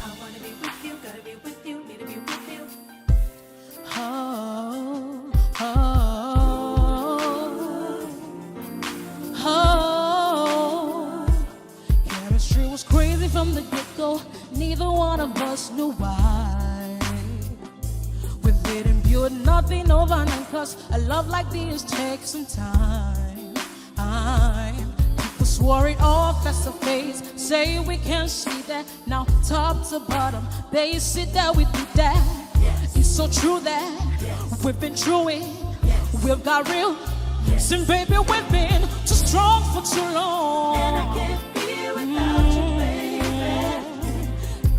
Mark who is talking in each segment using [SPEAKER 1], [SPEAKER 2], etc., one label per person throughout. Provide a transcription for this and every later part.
[SPEAKER 1] I wanna be with you, gotta be with you, need to be with you.
[SPEAKER 2] Oh, oh, oh. Chemistry was crazy from the get-go. Neither one of us knew why. We didn't build nothing overnight, cause a love like this takes some time. People swore it off as a phase, say we can't see that. Now top to bottom, they sit there with you that. It's so true that we've been through it. We've got real. Sin, baby, we've been too strong for too long.
[SPEAKER 1] And I can't be without you, baby.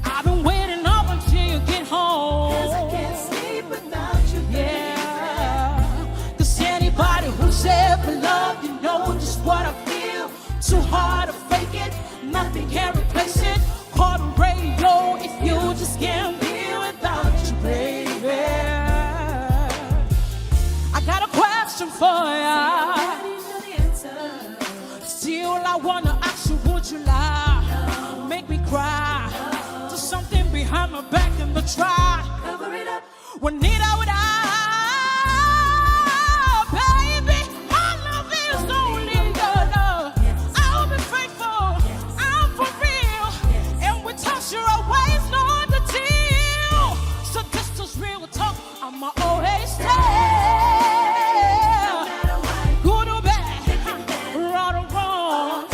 [SPEAKER 2] I've been waiting up until you get home.
[SPEAKER 1] Cause I can't sleep without you, baby.
[SPEAKER 2] Yeah. Cause anybody who's ever loved, you know just what I feel. Too hard to fake it, nothing can replace it. Call the radio if you just can't be without you, baby. I got a question for ya. Still, I wanna ask you, would you lie? Make me cry. Do something behind my back and the try.
[SPEAKER 1] Cover it up.
[SPEAKER 2] When need I would I, baby, my love is only your love. I'll be faithful, I'm for real. And we touch your always know the deal. So this is real talk, I'ma always tell. Good or bad, right or wrong.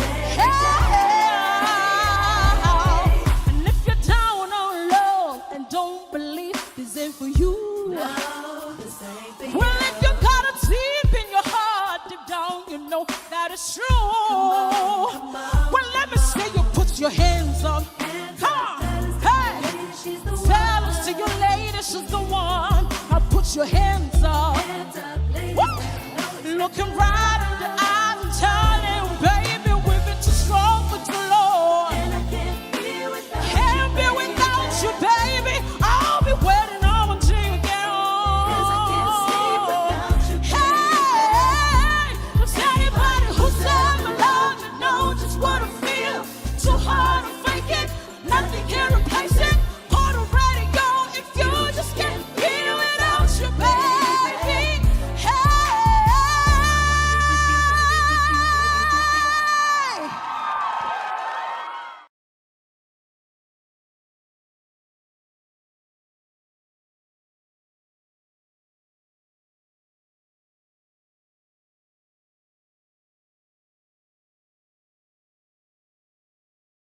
[SPEAKER 2] And if you're down on love and don't believe this ain't for you. Well, if you got a deep in your heart, deep down, you know that it's true. Well, let me see you put your hands up. Come on, hey, tell us to your lady, she's the one. Now put your hands up. Woo! Looking right.